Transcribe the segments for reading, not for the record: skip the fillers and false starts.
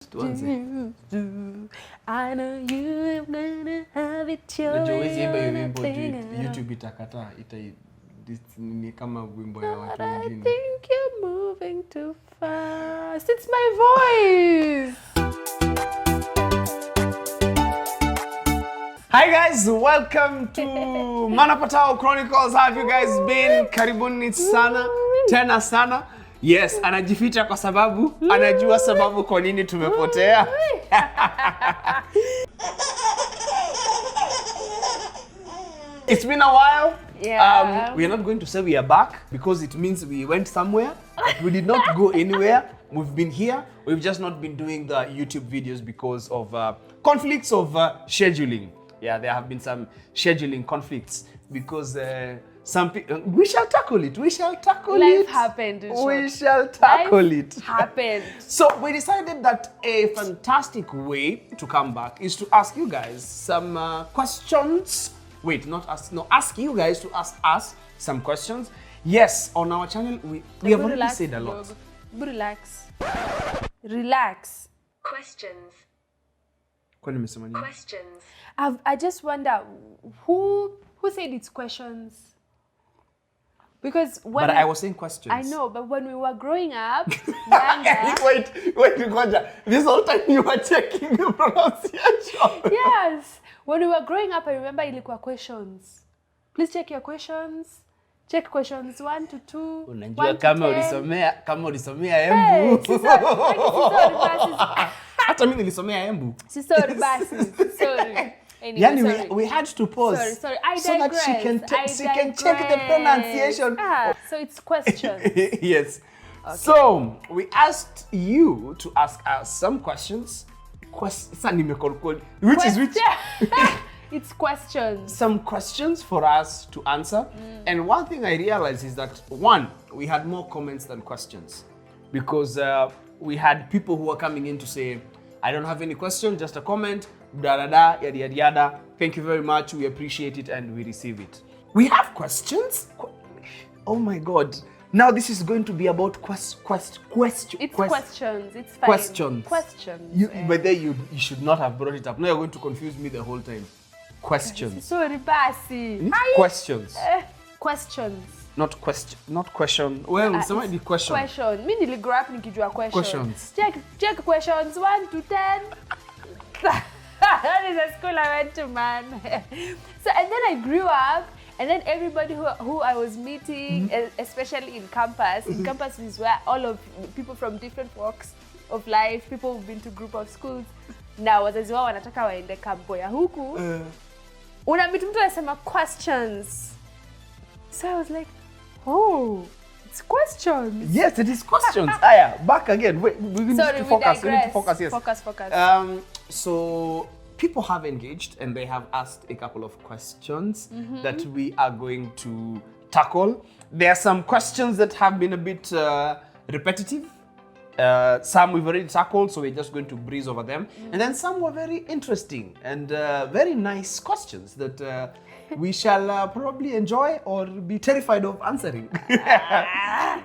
I know you gonna have it your way. YouTube itakataa ni kama wimbo ya watu wengine. I think you're moving too fast. It's my voice. Hi guys, welcome to MaNaPaTau Chronicles. How have you guys been? Karibuni sana, tena sana. Yes, anajificha kwa sababu anajua sababu kwa nini tumepotea. It's been a while. Yeah. We are not going to say we are back because it means we went somewhere. We did not go anywhere. We've been here. We've just not been doing the YouTube videos because of conflicts of scheduling. Yeah, there have been some scheduling conflicts because some people. We shall tackle it. We shall tackle it. Life happened. We shall tackle it. Happened. So we decided that a fantastic way to come back is to ask you guys some questions. Wait, not ask. No, ask you guys to ask us some questions. Yes, on our channel we have already said a lot. Relax. Relax. Questions. Questions. I just wonder who said it's questions. Because when But I was saying questions. I know, but when we were growing up, younger, wait, this whole time you were checking the pronunciation. Yes. When we were growing up, I remember ilikuwa questions. Please check your questions. Check questions 1 to 2. Unajua kama ulisomea Embu. Hata mimi nilisomea Embu. Sorry basi. Sorry. Anyway, Yani sorry. we had to pause. Sorry. I so that she can check the pronunciation. So it's questions. Yes. Okay. So we asked you to ask us some questions. Which is which? It's questions. Some questions for us to answer. And one thing I realized is that we had more comments than questions because we had people who were coming in to say, I don't have any question, just a comment, yada yada. Thank you very much. We appreciate it and we receive it. We have questions? Oh my God. Now this is going to be about questions. It's questions. It's fine. Questions. Questions. But then you should not have brought it up. Now you're going to confuse me the whole time. Questions. Sorry, basi. Questions. Questions. Not question. Well, somebody question. Question. Mimi niligrow up nikijua Questions. Check questions 1 to 10. That is a school I went to, man. So and then I grew up, and then everybody who I was meeting, especially in campus is where all of people from different walks of life, people who've been to group of schools. Now wazazi wao wanataka waende kampo ya huku. Unambitu mtu anasema questions. So I was like, oh, it's questions. Yes, it is questions. Aya, back again. Wait, we need to focus. We need to focus. Yes. Focus. So people have engaged and they have asked a couple of questions that we are going to tackle. There are some questions that have been a bit repetitive. Some we've already tackled, so we're just going to breeze over them. And then some were very interesting and very nice questions that we shall probably enjoy or be terrified of answering.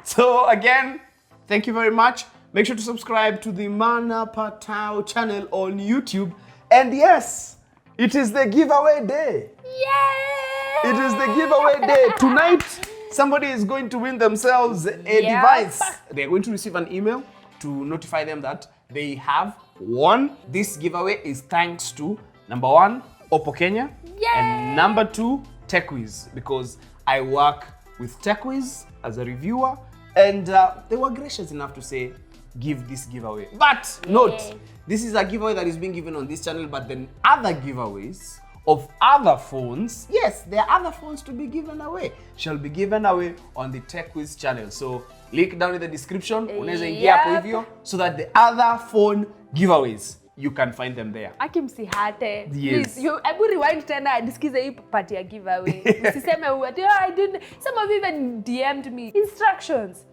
So again, thank you very much. Make sure to subscribe to the MaNaPaTau channel on YouTube. And yes, it is the giveaway day. Yay! It is the giveaway day. Tonight, somebody is going to win themselves a device. They're going to receive an email to notify them that they have won. This giveaway is thanks to number 1, Oppo Kenya. Yay! And number 2, TechWiz, because I work with TechWiz as a reviewer, and they were gracious enough to say, give this giveaway. But note, this is a giveaway that is being given on this channel, but then other giveaways of other phones, yes, there are other phones to be given away, shall be given away on the TechWiz channel. So link down in the description, unaweza ingia hapo hivyo, so that the other phone giveaways, you can find them there. Akimsihate. Yes. Please, I rewind tena nisikize hii part ya giveaway. Usiseme I didn't. Some of you even DM'd me. Instructions.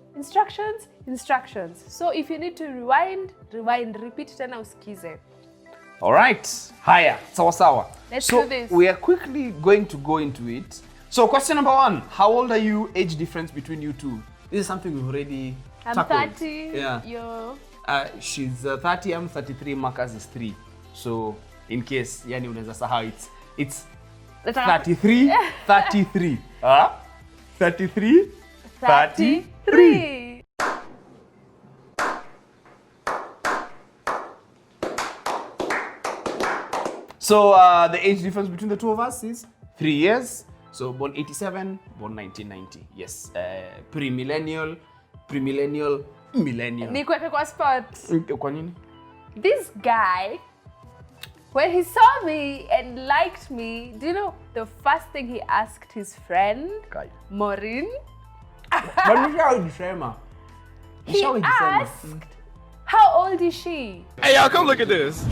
So if you need to rewind, repeat tena usikize. All right. Haya, sawa. Let's do this. We are quickly going to go into it. So question number 1, how old are you? Age difference between you two. This is something we've already tackled. I'm 30. Yeah. You're She's 30, I'm 33, Marcus is 3. So in case yani unaweza sahau, it's 33, 33. 33, 33. So the age difference between the two of us is 3 years. So born 87, born 1990. Yes, pre-millennial, millennial. Nikuweke kwa spot. Kwa nini? This guy, when he saw me and liked me, do you know the first thing he asked his friend, Maureen? He asked, how old is she? Hey, y'all, come look at this.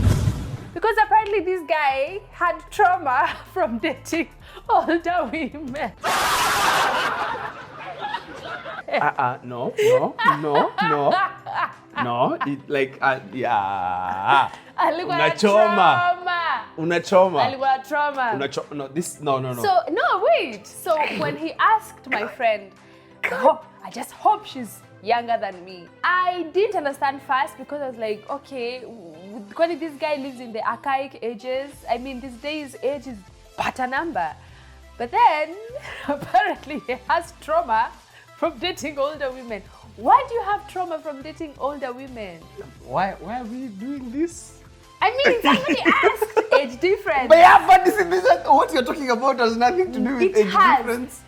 Because apparently this guy had trauma from dating older women. No. It, like, yeah. Alikuwa na trauma. Unachoma. Trauma. No, this, no. So, no, wait. So, when he asked my friend, I just hope she's younger than me. I didn't understand first because I was like, okay, because this guy lives in the archaic ages. I mean, these days, age is but a number. But then, apparently, he has trauma from dating older women. Why do you have trauma from dating older women? Why are we doing this? I mean, somebody asked age difference. But yeah, but this what you're talking about has nothing to do with age difference.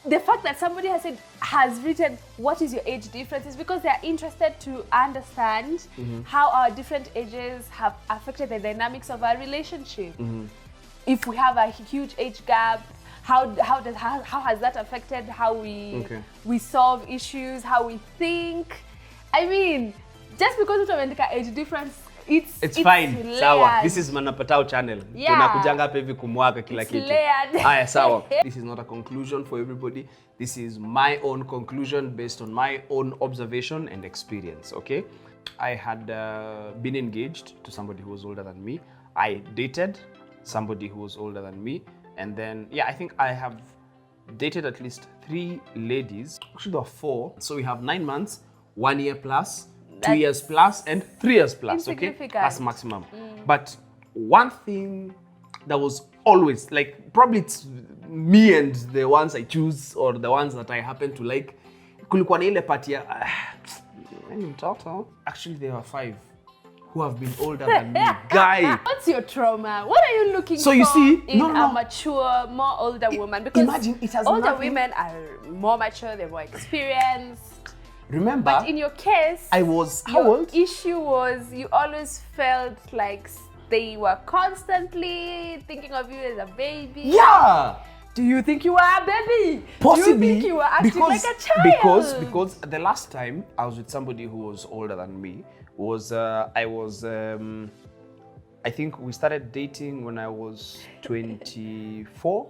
The fact that somebody has written what is your age difference is because they are interested to understand how our different ages have affected the dynamics of our relationship. If we have a huge age gap, how has that affected how we solve issues, how we think? I mean, just because we have an age difference, it's fine. Layered. Sawa. This is MaNaPaTau channel. Tunakujanga hapa hivi kumwaga kila kitu. Aya, sawa. This is not a conclusion for everybody. This is my own conclusion based on my own observation and experience, okay? I had been engaged to somebody who was older than me. I dated somebody who was older than me. And then, I think I have dated at least 3 ladies. Actually, there are 4. So we have 9 months, 1 year plus, 2 years plus, and 3 years plus, okay? That's maximum. But one thing that was always, like, probably it's me and the ones I choose or the ones that I happen to like, kulikuwa na ile party ya, actually there were 5 who have been older than me. Guy! What's your trauma? What are you looking for in a mature, more older woman? Because imagine it has older women are more mature, they're more experienced. Remember, but in your case, I was how old? Issue was you always felt like they were constantly thinking of you as a baby. Yeah. Do you think you were a baby? Possibly. Do you think you were acting like a child? Because the last time I was with somebody who was older than me was I think we started dating when I was 24.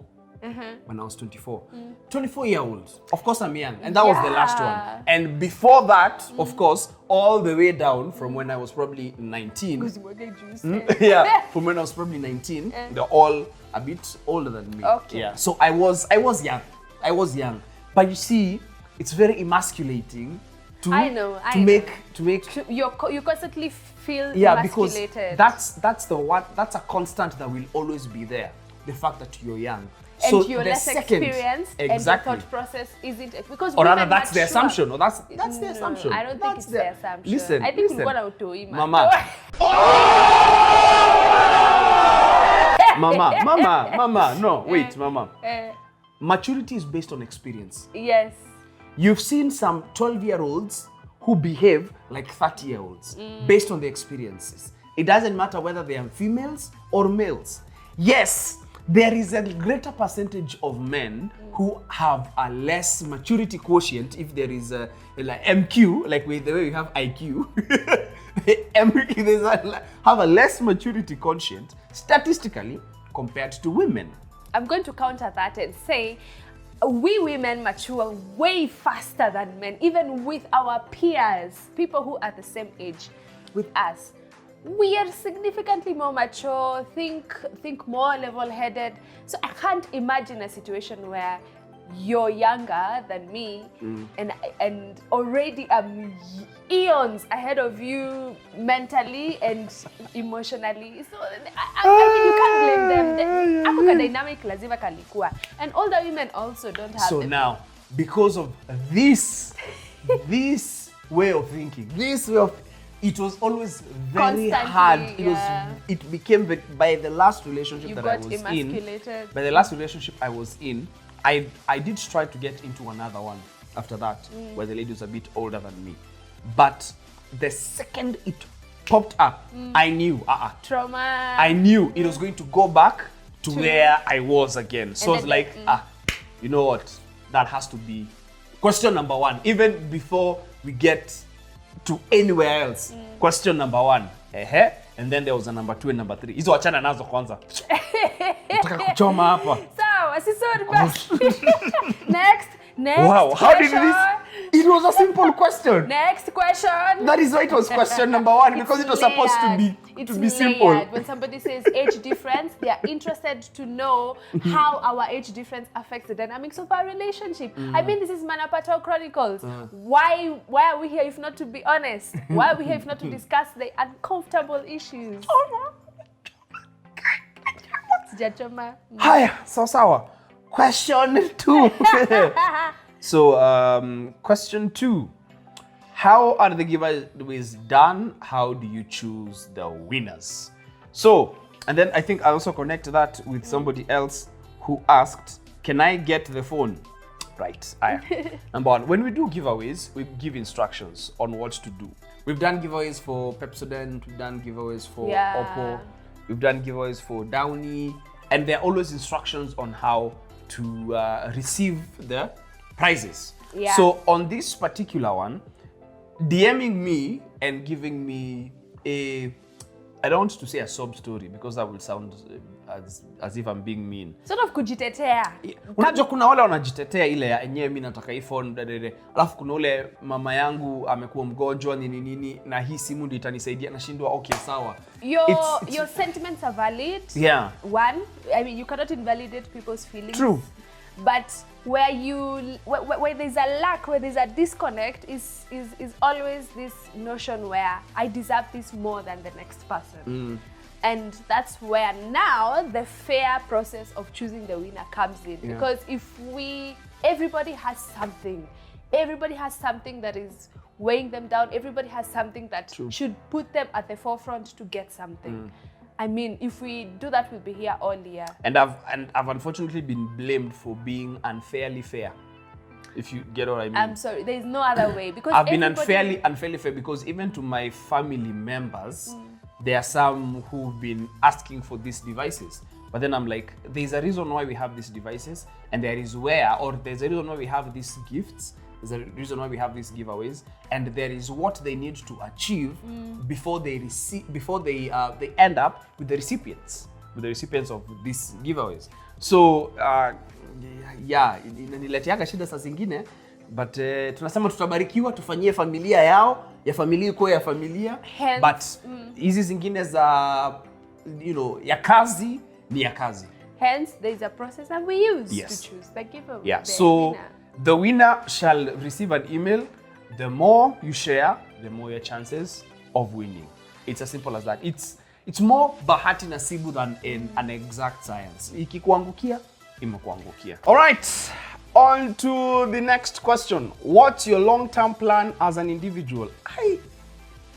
When I was 24. 24-year-old. Of course, I'm young. And that was the last one. And before that, of course, all the way down from when I was probably 19. From when I was probably 19, they're all a bit older than me. Okay. Yeah. So I was young. But you see, it's very emasculating to make you constantly feel because emasculated. that's a constant that will always be there. The fact that you're young. And so you're less experienced, and the thought process isn't because or rather that's the assumption. Or that's the assumption. I don't think it's the assumption. Listen, I think we're gonna do it, Mama. Mama. No, wait, Mama. Maturity is based on experience. Yes. You've seen some 12-year-olds who behave like 30-year-olds based on their experiences. It doesn't matter whether they are females or males. Yes, there is a greater percentage of men who have a less maturity quotient if there is a like MQ, like the way we have IQ. MQ, have a less maturity quotient statistically compared to women. I'm going to counter that and say we women mature way faster than men, even with our peers, people who are the same age with us. We are significantly more mature, think more level-headed. So I can't imagine a situation where you're younger than me, and already I'm eons ahead of you mentally and emotionally. So I mean, you can't blame them. Ako dynamic lazima kalikuwa. And older women also don't have. So now, because of this way of thinking, it was always very hard. It became by the last relationship that I was in. By the last relationship I was in, I did try to get into another one after that, where the lady was a bit older than me. But the second it popped up, I knew trauma. I knew it was going to go back to where I was again. So it's like, you know what? That has to be question number one. Even before we get to anywhere else, question number one. And then there was a number 2 and number 3. Hizo achana nazo kwanza. Nataka kuchoma hapa. Sawa, sisori basi. Next wow, how did this? It was a simple question. Next question. That is why it was question number 1, because it was supposed to be simple. When somebody says age difference, they are interested to know how our age difference affects the dynamics of our relationship. I mean, this is MaNaPaTau Chronicles. Why are we here if not to be honest? Why are we here if not to discuss the uncomfortable issues? Hi, sawa. Question 2. So, question 2. How are the giveaways done? How do you choose the winners? So, and then I think I also connect that with somebody else who asked, can I get the phone? Right. Number 1, when we do giveaways, we give instructions on what to do. We've done giveaways for Pepsodent, we've done giveaways for Oppo, we've done giveaways for Downy, and there are always instructions on how to receive the prizes. So on this particular one, DMing me and giving me I don't want to say a sob story because that will sound as if I'm being mean. Sort of kujitetea. Unajua kuna wale wanajitetea ile ya enyewe mimi nataka iPhone dadede. Alafu kuna ule mama yangu amekuwa mgonjwa nini na hii simu ndio itanisaidia, nashindwa okay sawa. Your sentiments are valid. One, I mean you cannot invalidate people's feelings. True. But where there's a lack, where there's a disconnect is always this notion where I deserve this more than the next person. And that's where now the fair process of choosing the winner comes in. Because everybody has something that is weighing them down. Everybody has something that should put them at the forefront to get something. I mean, if we do that, we'll be here all year. And I've unfortunately been blamed for being unfairly fair. If you get what I mean. I'm sorry, there is no other way because I've been unfairly fair because even to my family members, there are some who've been asking for these devices. But then I'm like, there's a reason why we have these devices, and there's a reason why we have these gifts. There's a reason why we have these giveaways, and there is what they need to achieve before they end up with the recipients of these giveaways. So inanileteaga shida saa zingine, but tunasema tutabarikiwa tufanyie familia yao, ya familia iko ya familia. Hence, but hizi zingine za ya kazi ni ya kazi. Hence there is a process that we use to choose the giveaway. So the winner shall receive an email. The more you share, the more your chances of winning. It's as simple as that. It's more bahati nasibu than an exact science. Ikikuangukia, imekuangukia. All right, on to the next question. What's your long-term plan as an individual?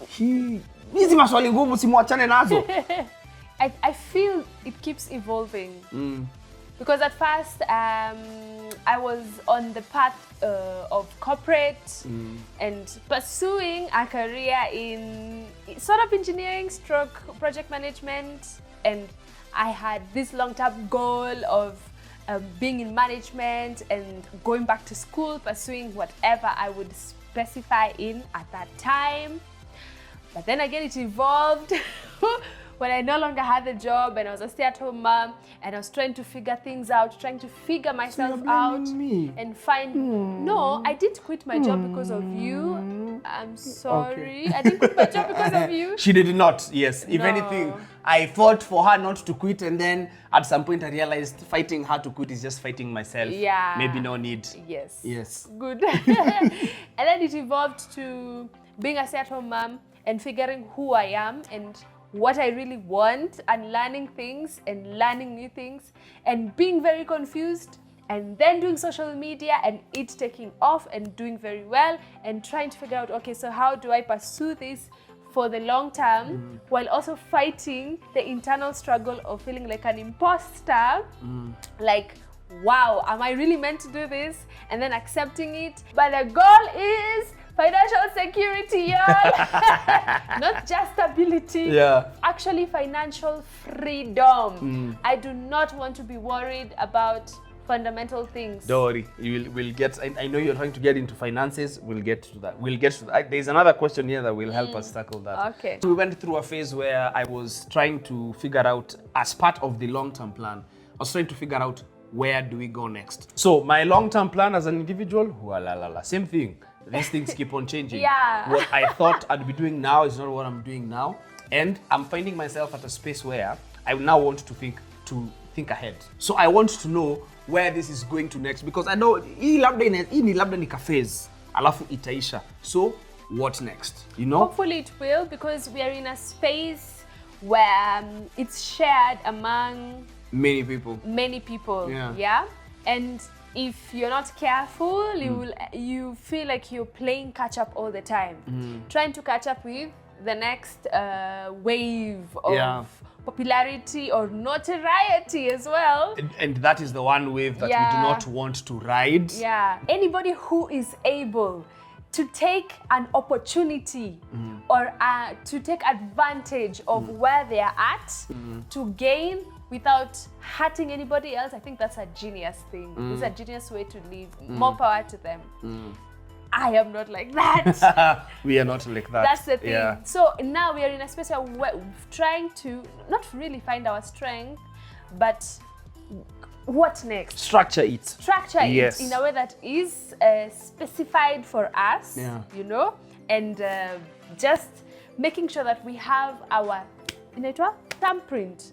Hizi maswali ngumu simuachane nazo. I feel it keeps evolving. Because at first, I was on the path of corporate and pursuing a career in sort of engineering stroke project management. And I had this long-term goal of being in management and going back to school, pursuing whatever I would specify in at that time. But then again, it evolved. When I no longer had the job and I was a stay-at-home mom and I was trying to figure things out, trying to figure myself out and find... No, I didn't quit my job because of you. I'm sorry. I didn't quit my job because of you. She did not, yes. If No. anything, I fought for her not to quit, and then at some point I realized fighting her to quit is just fighting myself. Yeah. Maybe no need. Yes. Yes. Good. And then it evolved to being a stay-at-home mom and figuring who I am and what I really want, and learning things and learning new things and being very confused, and then doing social media and it taking off and doing very well and trying to figure out, okay, so how do I pursue this for the long term while also fighting the internal struggle of feeling like an imposter, like, wow, am I really meant to do this? And then accepting it. But the goal is financial security, y'all. Not just stability. Yeah. Actually, financial freedom. I do not want to be worried about fundamental things. Don't worry, we'll get. I know you're trying to get into finances. We'll get to that. There's another question here that will help us tackle that. Okay. So we went through a phase where I was trying to figure out, as part of the long-term plan, I was trying to figure out where do we go next. So my long-term plan as an individual, same thing. These things keep on changing. Yeah. What I thought I'd be doing now is not what I'm doing now, and I'm finding myself at a space where I now want to think ahead. So I want to know where this is going to next, because I know hii labda ni phase alafu itaisha. So what next? You know? Hopefully it will, because we are in a space where it's shared among Many people. Yeah. And if you're not careful, you feel like you're playing catch up all the time, trying to catch up with the next wave of popularity or notoriety as well. And that is the one wave that we do not want to ride. Yeah. Anybody who is able to take an opportunity or to take advantage of where they are at to gain without hurting anybody else, I think that's a genius thing. It's a genius way to live. More power to them. I am not like that. We are not like that. That's the thing. Yeah. So now we are in a space where we're trying to not really find our strength, but what next? Structure it. Structure it in a way that is specified for us, you know, and just making sure that we have our thumbprint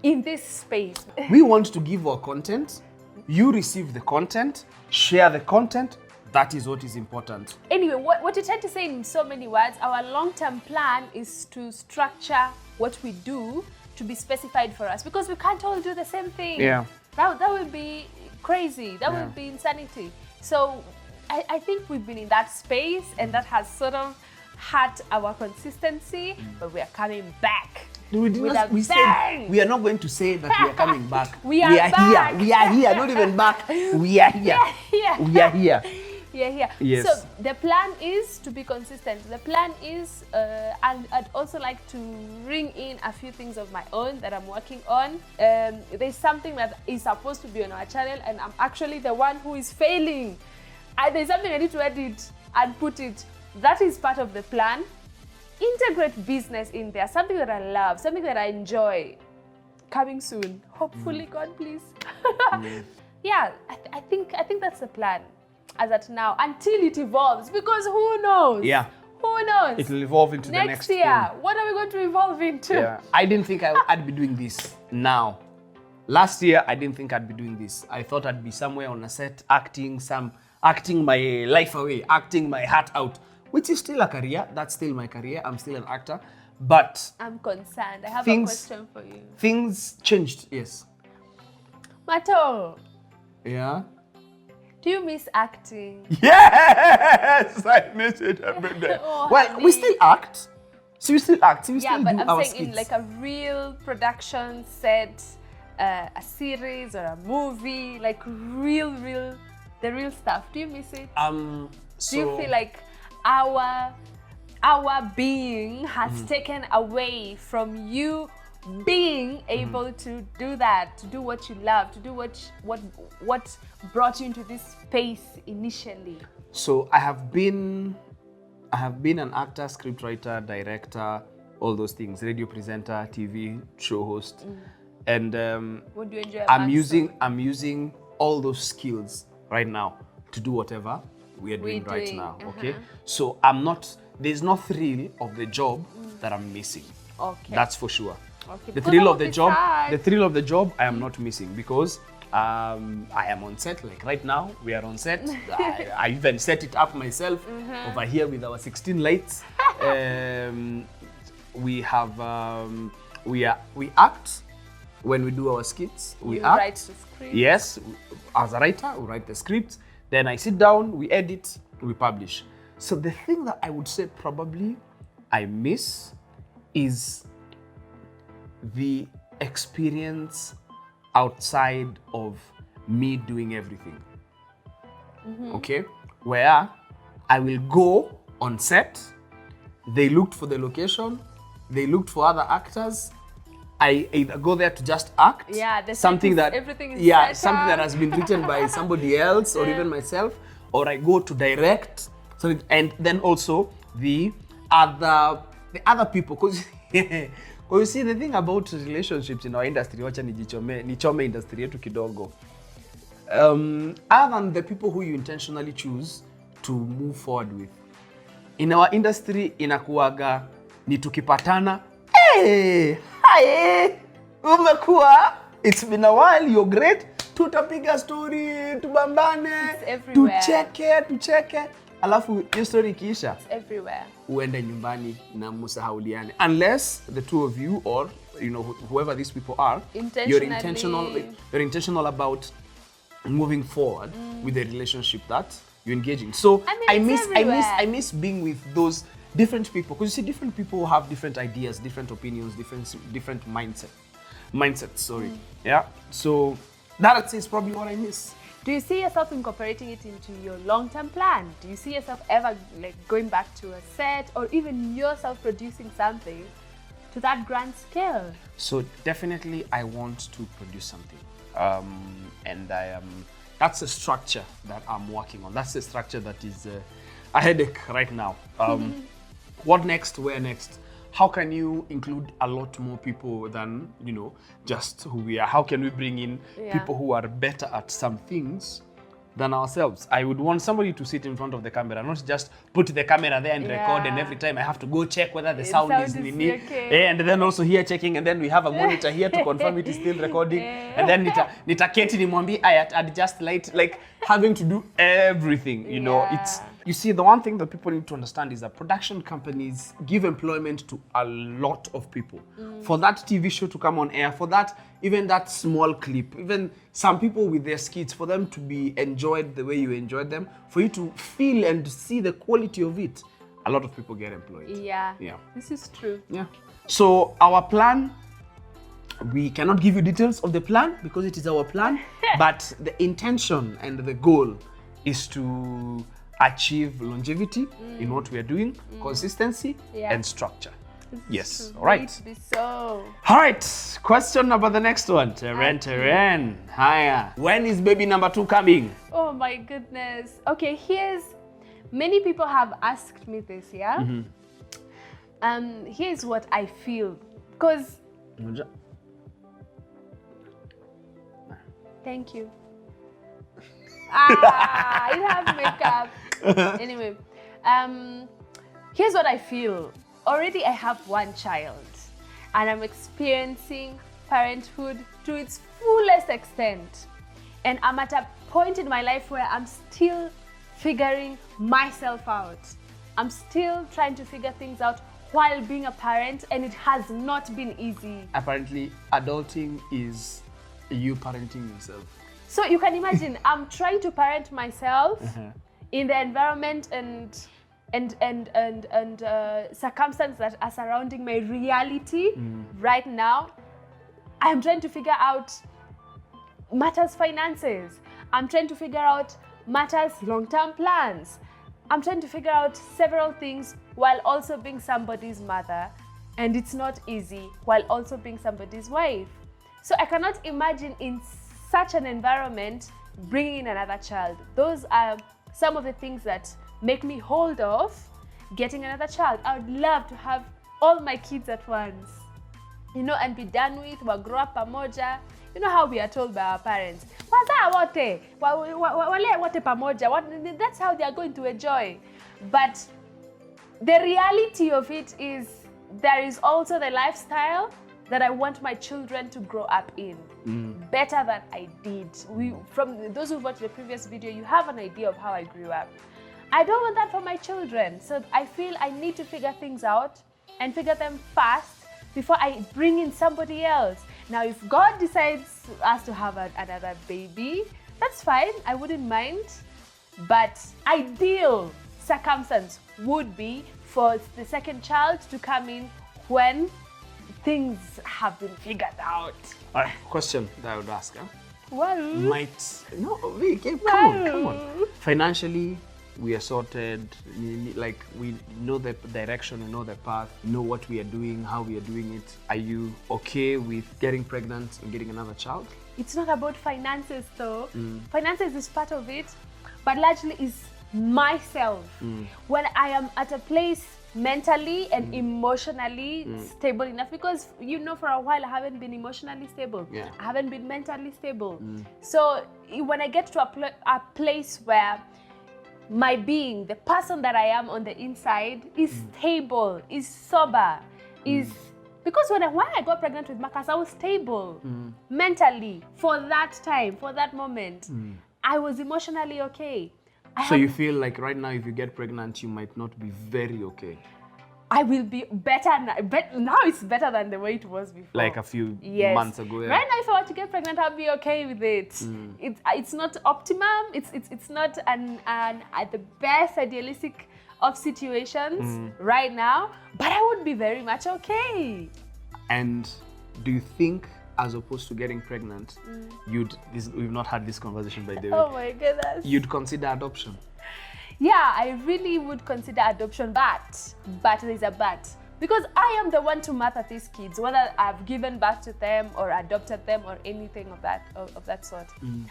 in this space. We want to give our content. You receive the content, share the content. That is what is important. Anyway, what you're trying to say in so many words, our long-term plan is to structure what we do to be specified for us, because we can't all do the same thing. Yeah. That would be crazy. That would be insanity. So I think we've been in that space, and that has sort of hurt our consistency, but we are coming back. We said we are not going to say that we are coming back. We are back. Here. We are here. Not even back. We are here. We are here. Yeah. Yes. So the plan is to be consistent. The plan is, and I'd also like to bring in a few things of my own that I'm working on. There's something that is supposed to be on our channel, and I'm actually the one who is failing. There's something I need to edit and put it. That is part of the plan. Integrate business in there, something that I love, something that I enjoy. Coming soon, hopefully, God please. Yeah, I think that's the plan as at now, until it evolves, because who knows? Yeah. Who knows? It will evolve into the next next year. What are we going to evolve into? Yeah. I didn't think I'd be doing this now. Last year, I didn't think I'd be doing this. I thought I'd be somewhere on a set acting my life away, acting my heart out, which is still a career. That's still my career. I'm still an actor. But I'm concerned. I have a question for you. Things changed, yes. Marto. Yeah? Do you miss acting? Yes! I miss it every day. Well, honey. we still act. So we still act. So we Yeah, still but do I'm our saying in skits. like a real production set, a series or a movie, like the real stuff. Do you miss it? So Do you feel like our being has taken away from you being able to do that, to do what you love, to do what brought you into this space initially? So I have been an actor, scriptwriter, director, all those things, radio presenter, TV show host, and What do you enjoy? I'm using all those skills right now to do whatever we are doing We're right doing, now. Okay, so I'm not. There's no thrill of the job that I'm missing. Okay. That's for sure. Okay. The Because thrill that of the would be job, sad. the thrill of the job, I am not missing because I am on set. Like right now, we are on set. I even set it up myself over here with our 16 lights. We have we act when we do our skits. We You act. write the script. Yes, as a writer, we write the script. Then I sit down, we edit, we publish. So the thing that I would say probably I miss is the experience outside of me doing everything. Okay? Where I will go on set, they looked for the location, they looked for other actors. I either go there to just act, Yeah, the something set is- that everything is yeah, set something that up. has been written by somebody else or even myself, or I go to direct. So and then also the other people, because you see the thing about relationships in our industry, wacha nichome industry yetu kidogo. Other than the people who you intentionally choose to move forward with, in our industry inakuwaga ni tukipatana, hey, hi, umekuwa, it's been a while, you're great, tutapiga story, tubambane, It's everywhere. tucheke, alafu hiyo story ikiisha, It's everywhere. uende nyumbani na musahauliane, unless the two of you or whoever these people are, you're intentional about moving forward with the relationship that you're engaging. So I mean, I miss being with those different people, because you see different people have different ideas, different opinions, different mindsets. Sorry, yeah. So that is probably what I miss. Do you see yourself incorporating it into your long-term plan? Do you see yourself ever like going back to a set, or even yourself producing something to that grand scale? So definitely I want to produce something. And that's a structure that I'm working on. That's a structure that is a headache right now. What next? Where next? How can you include a lot more people than, just who we are? How can we bring in people who are better at some things than ourselves? I would want somebody to sit in front of the camera, not just put the camera there and record, and every time I have to go check whether the sound is nini. okay. And then also here checking, and then we have a monitor here to confirm it is still recording. And then nitaketi nimwambie I adjust light, like having to do everything, It's, you see, the one thing that people need to understand is that production companies give employment to a lot of people. For that TV show to come on air, for that, even that small clip, even some people with their skits, for them to be enjoyed the way you enjoyed them, for you to feel and see the quality of it, a lot of people get employed. Yeah. Yeah. This is true. Yeah. So our plan, we cannot give you details of the plan because it is our plan, but the intention and the goal is to achieve longevity in what we are doing, consistency and structure. Yes. All right. Be so. All right. Question about the next one. Teren. Hiya. When is baby number 2 coming? Oh my goodness. Okay, many people have asked me this, yeah? Here's what I feel. Because thank you. I didn't have makeup. Anyway, here's what I feel. Already I have one child and I'm experiencing parenthood to its fullest extent. And I'm at a point in my life where I'm still figuring myself out. I'm still trying to figure things out while being a parent, and it has not been easy. Apparently, adulting is you parenting yourself. So you can imagine, I'm trying to parent myself in the environment and circumstances that are surrounding my reality right now. I'm trying to figure out matters finances. I'm trying to figure out matters long-term plans. I'm trying to figure out several things while also being somebody's mother, and it's not easy, while also being somebody's wife. So I cannot imagine in such an environment bringing in another child. Those are some of the things that make me hold off getting another child. I would love to have all my kids at once, and be done with, grow up pamoja, you know how we are told by our parents, "Wazaa wote, wale wote pamoja." That's how they are going to enjoy. But the reality of it is there is also the lifestyle that I want my children to grow up in better than I did. From those who watched the previous video, you have an idea of how I grew up. I don't want that for my children. So I feel I need to figure things out and figure them fast before I bring in somebody else. Now, if God decides us to have another baby, that's fine. I wouldn't mind. But ideal circumstance would be for the second child to come in when things have been figured out. All right, question that I would ask. Well, Come on. Financially, we are sorted. Like, we know the direction, we know the path, we know what we are doing, how we are doing it. Are you okay with getting pregnant and getting another child? It's not about finances, though. Finances is part of it, but largely is myself. When I am at a place mentally and emotionally stable enough, because for a while I haven't been emotionally stable. I haven't been mentally stable. So when I get to a place where my being, the person that I am on the inside, is stable, is sober, is because when I got pregnant with Marcus, I was stable mentally for that time, for that moment. I was emotionally okay. So you feel like right now, if you get pregnant, you might not be very okay? I will be better now. Now it's better than the way it was before. Like a few months ago. Right now, if I were to get pregnant, I'll be okay with it. It's not optimum. It's not at the best idealistic of situations right now, but I would be very much okay. And do you think, as opposed to getting pregnant, we've not had this conversation, by the way. Oh my goodness. You'd consider adoption? Yeah, I really would consider adoption, but there's a but. Because I am the one to mother these kids, whether I've given birth to them or adopted them or anything of that sort.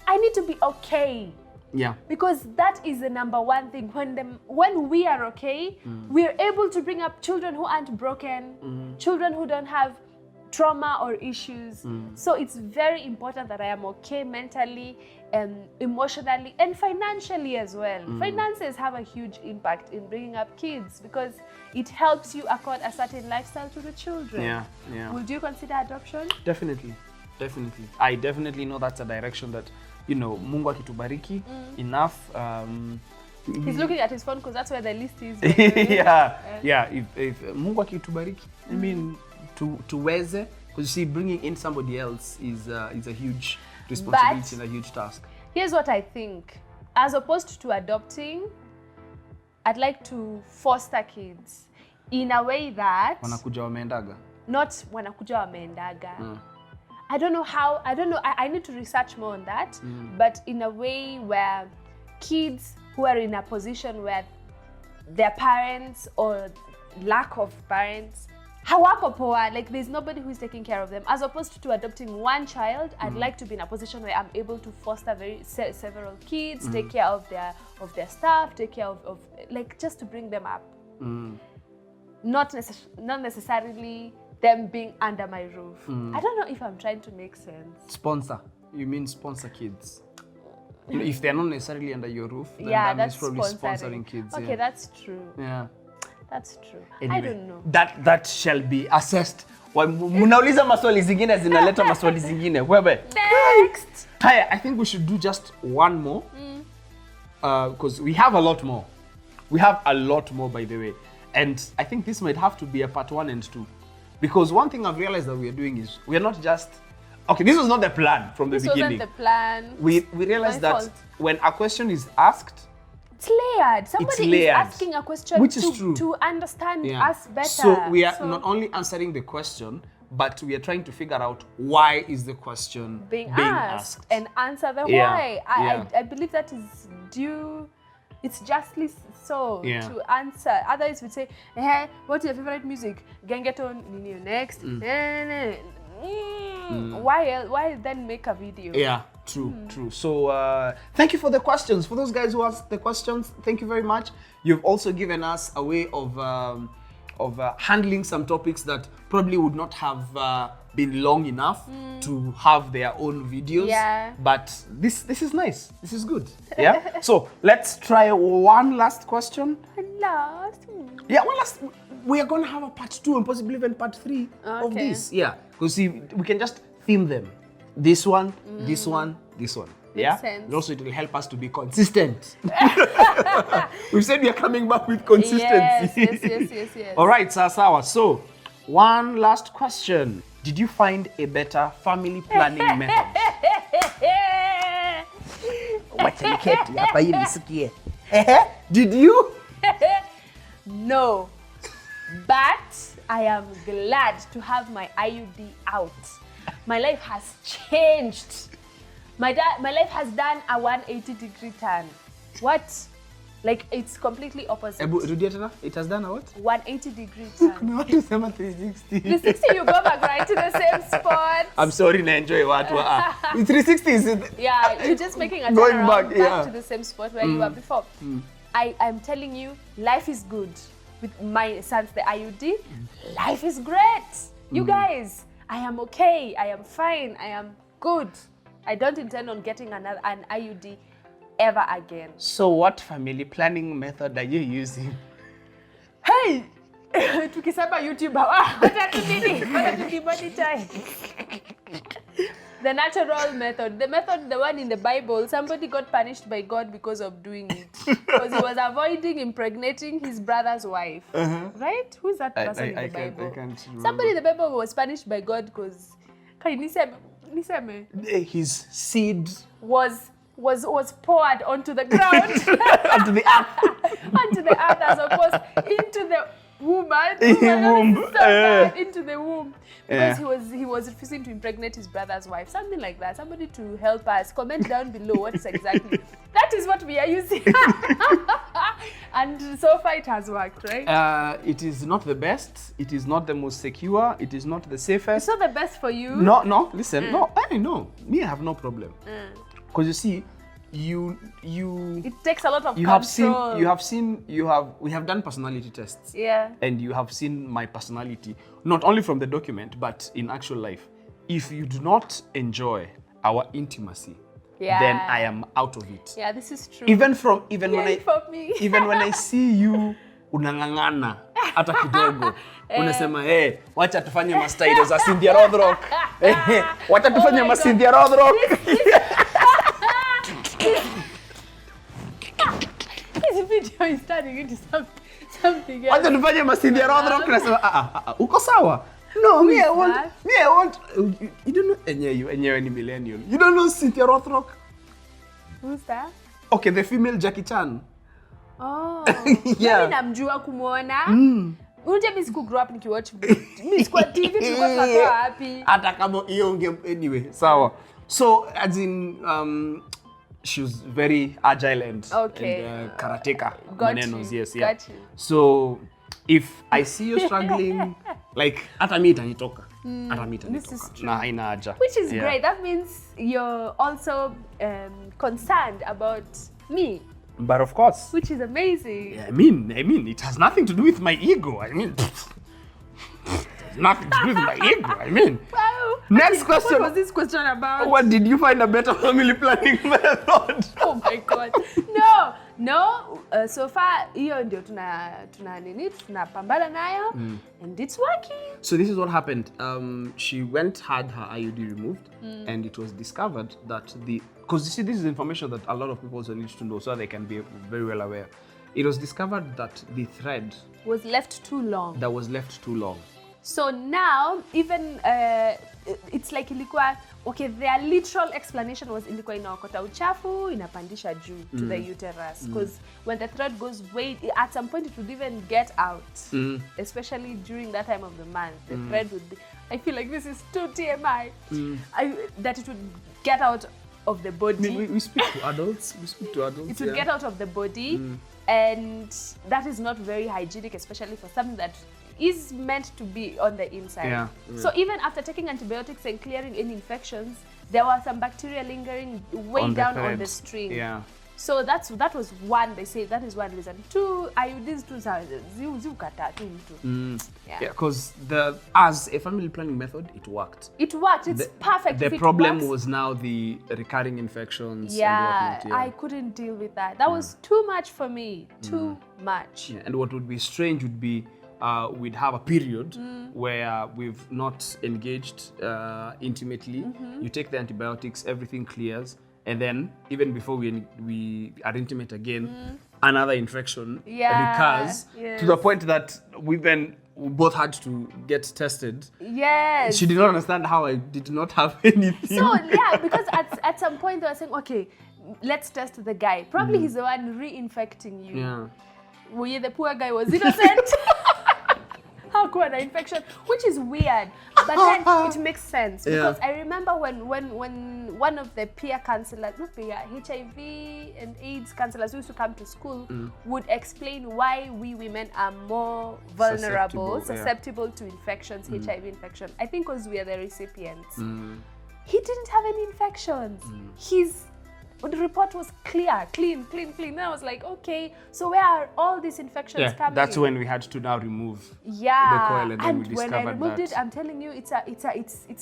I need to be okay. Yeah. Because that is the number one thing. When we are okay, we're able to bring up children who aren't broken, children who don't have trauma or issues. So it's very important that I am okay mentally and emotionally and financially as well. Finances have a huge impact in bringing up kids because it helps you accord a certain lifestyle to the children. Yeah. Would you consider adoption? Definitely. I definitely know that's a direction that, Mungu akitubariki enough. He's looking at his phone because that's where the list is. Yeah. If Mungu akitubariki, I mean, tuweze, because you see, bringing in somebody else is a huge responsibility and a huge task. Here's what I think. As opposed to adopting, I'd like to foster kids in a way that wanakuja wameendaga. Not wanakuja wameendaga. I don't know how, I need to research more on that, but in a way where kids who are in a position where their parents or lack of parents hawako poa, like there's nobody who's taking care of them. As opposed to adopting one child, I'd like to be in a position where I'm able to foster several kids, take care of their stuff, take care of like just to bring them up. Not necessarily them being under my roof. I don't know if I'm trying to make sense. Sponsor. You mean sponsor kids? If they're not necessarily under your roof, then that means that's probably sponsoring kids. Okay, that's true. Yeah. That's true. Anyway, I don't know. That shall be assessed. Munauliza maswali zingine zinaleta maswali zingine. Wewe. Next. Haya, I think we should do just one more. Because we have a lot more. We have a lot more, by the way. And I think this might have to be a part 1 and 2. Because one thing I've realized that we are doing is we are not just... Okay, this was not the plan from the beginning. This wasn't the plan. We realized that when a question is asked, it's layered. Somebody is asking a question which is true. To understand us better. So we are not only answering the question, but we are trying to figure out why is the question being asked. And answer the why. I believe that is due. It's justly so to answer. Others would say, hey, what's your favorite music? Gengeton, Nini next. Why then make a video? Yeah, true. So thank you for the questions. For those guys who asked the questions, thank you very much. You've also given us a way of handling some topics that probably would not have been long enough to have their own videos. Yeah. But this is nice. This is good. Yeah. So let's try one last question. Last. Yeah, one last. We are going to have a part 2 and possibly even part 3 of Okay. this. Yeah. Because see, we can just theme them. This one, this one, this one. Yeah. sense. And also it will help us to be consistent. We said we are coming back with consistency. Yes. All right, Sasawa. So, one last question. Did you find a better family planning method? Did you? No, but I am glad to have my IUD out. My life has changed. My life has done a 180-degree turn. What? Like, it's completely opposite. It has done a what? 180-degree turn. No, 360. 360, you go back right to the same spot. I'm sorry, I enjoy what. 360 is it? Yeah, you're just making a Going turnaround back, to the same spot where you were before. I'm telling you, life is good. With my sons, the IUD, life is great. You guys, I am okay. I am fine. I am good. I don't intend on getting an IUD ever again. So what family planning method are you using? Hey! Tukisema YouTuber, the natural method, the one in the Bible, somebody got punished by God because of doing it. Because he was avoiding impregnating his brother's wife. Right? Who's that person in the Bible? I can't remember. Somebody in the Bible was punished by God because his seed was poured onto the ground. onto the earth. Onto the earth as opposed into the woman. Into the womb. Because he was refusing to impregnate his brother's wife. Something like that. Somebody to help us. Comment down below what is exactly. That is what we are using. And so far it has worked, right? It is not the best. It is not the most secure. It is not the safest. It's not the best for you. No, listen. No, I know. Me, I have no problem. Because you see, it takes a lot of control. We have done personality tests. Yeah. And you have seen my personality, not only from the document, but in actual life. If you do not enjoy our intimacy, then I am out of it. Yeah, this is true. Even when I see you unang'ang'ana hata kidogo. Unasema, wacha tufanye mastailo za Cynthia Rothrock. Wacha tufanye ma Cynthia Rothrock. This video is turning into something else. Wacha tufanye ma Cynthia Rothrock. Unasema, uko sawa? No, me I want. You don't know enyewe ni millennial. You don't know Cynthia Rothrock? Who's that? Okay, the female Jackie Chan. Oh. Yeah. Mimi namjua kumuona. Unje mimi siku grow up nikiwatch. Mimi siku TV tulikuwa tunatoa wapi? Hata kama hiyo anyway, sawa. So as in she was very agile and karateka. Got you. So if I see you struggling, like hata mimi itanitoka. This is true. Na haina haja. Which is great. That means you're also concerned about me. But of course. Which is amazing. Yeah, I mean, it has nothing to do with my ego. I mean, nothing to do with my ego. I mean. Wow. Next question. What was this question about? What did you find a better family planning method? Oh my God. No. So far, hiyo ndio tunapambana nayo, and it's working. So this is what happened. She had her IUD removed, and it was discovered that because you see, this is information that a lot of people also need to know so they can be very well aware. It was discovered that the thread was left too long. So now, even it's like ilikuwa, their literal explanation was ilikuwa inaokota uchafu, inapandisha juu to the uterus. Because when the thread goes at some point it would even get out. Especially during that time of the month. The thread would be, I feel like this is too TMI. That it would get out of the body. We speak to adults. It would get out of the body. And that is not very hygienic, especially for something that is meant to be on the inside. So even after taking antibiotics and clearing any infections, there were some bacteria lingering way down on the string. So that was one. They say that is one reason. Two, IUDs too. Zukata too. Yeah, because as a family planning method, it worked. It worked. It's perfect. The problem was now the recurring infections. Yeah, and whatnot, I couldn't deal with that. That was too much for me. Too much. Yeah, and what would be strange would be we'd have a period where we've not engaged intimately. You take the antibiotics, everything clears, and then even before we are intimate again, another infection recurs to the point that we both had to get tested. Yes. She did not understand how I did not have anything. So yeah, because at some point they were saying, okay, let's test the guy. Probably he's the one reinfecting you. Yeah. Well, the poor guy was innocent. How could an infection? Which is weird, but then it makes sense because I remember when one of the peer counselors, not peer, HIV and AIDS counselors who used to come to school would explain why we women are more vulnerable, susceptible to infections, HIV infection. I think because we are the recipients. He didn't have any infections. The report was clean. And I was like, okay, so where are all these infections coming? That's when we had to now remove the coil, and then we discovered when I removed it, I'm telling you, it's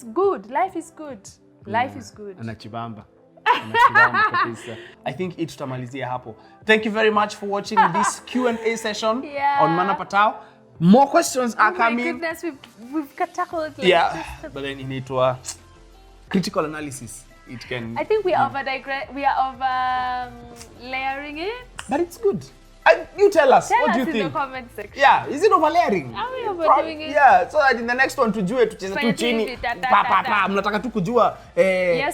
good. Life is good. Life is good. Anachibamba. I think it tutamalizia hapo. Thank you very much for watching this Q&A session on MaNaPaTau. More questions are coming. Oh my goodness, we've tackled it. But then you need to critical analysis. It can. I think we are over layering it. But it's good. You tell us. What do you think? In the comment section. Yeah, is it over layering? Are we overdoing it? Yeah, so that in the next one tucheze tu chini. Mnataka tu kujua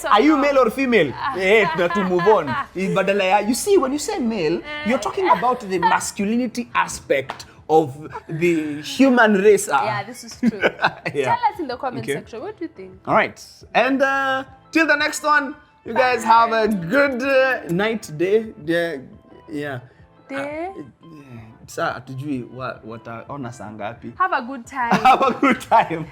are you male or female? To move on. Badala ya, you see, when you say male, you're talking about the masculinity aspect of the human race. Yeah, this is true. Tell us in the comment section. What do you think? All right. And till the next one, you guys have a good night, day. Yeah. Day? Sasa hatujui wataona saa ngapi. Have a good time. Have a good time.